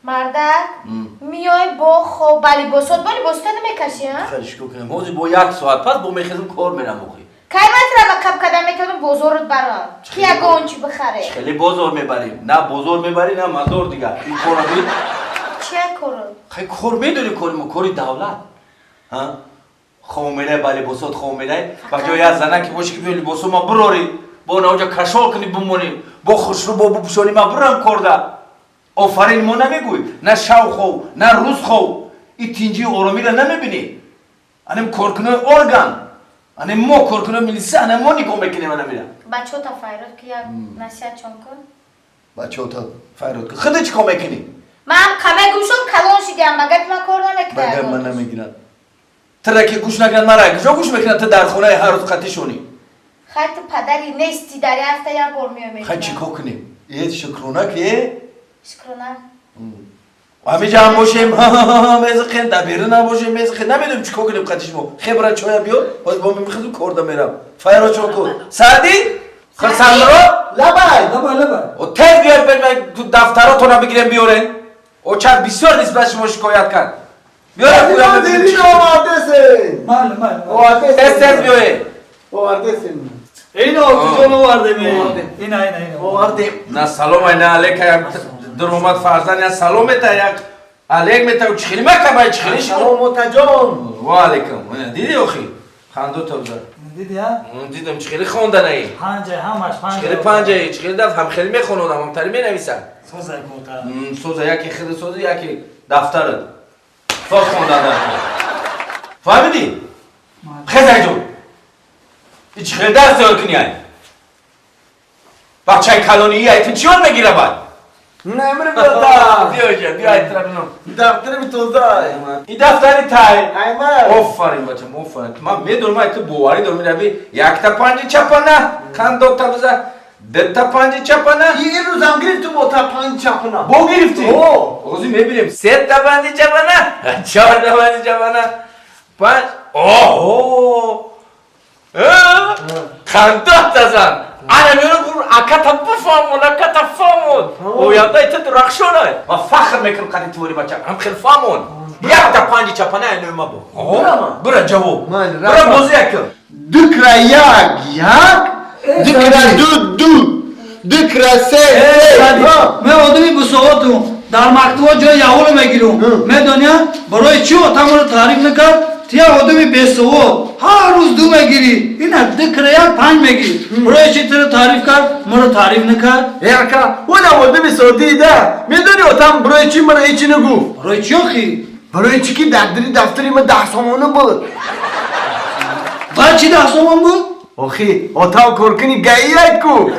مردک میای با خوب لباسات با لباسات نمیکشی ها؟ خیلیش کنم موزی با 1 ساعت پس با میخیزم کار میرم بخوی کی مطلب کپ کدام میتونم بزرگ برام کی اگه چی بخره خیلی بزرگ میبریم نه بزرگ میبری نه مزار دیگه این کارا بید چه کارو خیلی کار میدونی کاریم کاری دولت ها خومیله با لباسات خومیله با جای از زنه که باشی که بیا لباسو ما براری با اونجا کشال کنی بمونیم با خوشرو با بپوشانی ما برم کرده آفرین ما نمیگوی نه شو خو نه روز خو این تینجی آرامی را نمیبینی انم کارکنه ارگان انم ما کارکنه میلیسه انم ما نگاه میکنیم من نمیرم بچه تا فایرات که یک نصیحت چون کن بچه تا فایرات کن خودت چیکار میکنی من کمه گوشم کلان شدیم مگه ما کار نمیکنه مگه من نمیگیرم ترکی گوش نکن مرا کجا گوش میکنن تو در خونه هر روز خطی شونی خیلی تو پدری نیستی در هفته یک بار میام خیلی چیکار کنیم یه شکرونکه شکرانه همه جا هم باشیم میزخین دبیره نباشیم میزخین نمیدونم چیکار کنیم خطیش ما خبرت چویا بیار باز با من میخوام کاردا میرم فایرا چون کن سعدی خر سندرا لبای و تیز بیار من تو دفتراتو نمیگیرم بیارن او چند بسیار نیست بس شما شکایت کن بیار بیار دیدی آماده سه آماده تیز بیاره آماده سه این آتیجان آورده می این آورده نه سلام نه علیک در اومد فرزن یا سلام تا یک علیک میتا چخیلی مکتبای چخیلی شما سلام متجان و علیکم دیدی اخی خندو تو بزر دیدی ها؟ دیدم چخیلی خوندن ای پنجه همش چخیلی پنجه چخیلی دفت هم خیلی میخونودم هم تری مینویسن سوزه کوتا سوزه یکی خیلی سوزه یکی دفترت سوز خوندن در فهمیدی؟ خیلی جون این چخیلی درست یاد کنی های بچه کلانی ای تو چیون میگیره باید نمیره بردم بیا جا بیا ای طرف اینو دفتر می توزه این دفتری تای ایمه آفرین بچم آفرین من میدونم ای تو بواری دور میروی یک تا پنجی چپانه کن دو تا بزن ده تا پنجی چپانه این روز هم گرفت تو با تا پنج چپنا بو گرفتی؟ اوه روزی میبینیم سه تا پنجی چپانه چهار تا پنجی چپانه پنج اوه خندت تزن انا میونم برو اکتا بفهمون اکتا فهمون او یادا ایت درخشونه و فخر میکنم قدی توری بچه هم خیلی فهمون یک تا پنجی چپانه اینو ما بو برا جواب برا بوزی اکر دکره یک دکره دکره سه من آدمی بسواتم در مکتوب جای یهول میگیرم میدونیا برای چی آتم رو تعریف نکرد تیا آدمی بسوات هر روز دو میگیری این دکره یک 5 میگیری برای چی تو تعریف کرد مرا تعریف نکرد یکا اون آدمی سعودی ده میدونی آتم برای چی من ایچی نگو برای چی آخی؟ برای چی که دفتری من 10 سامانه بود برای چی 10 سوم بود؟ آخی آتا کارکنی گایی کو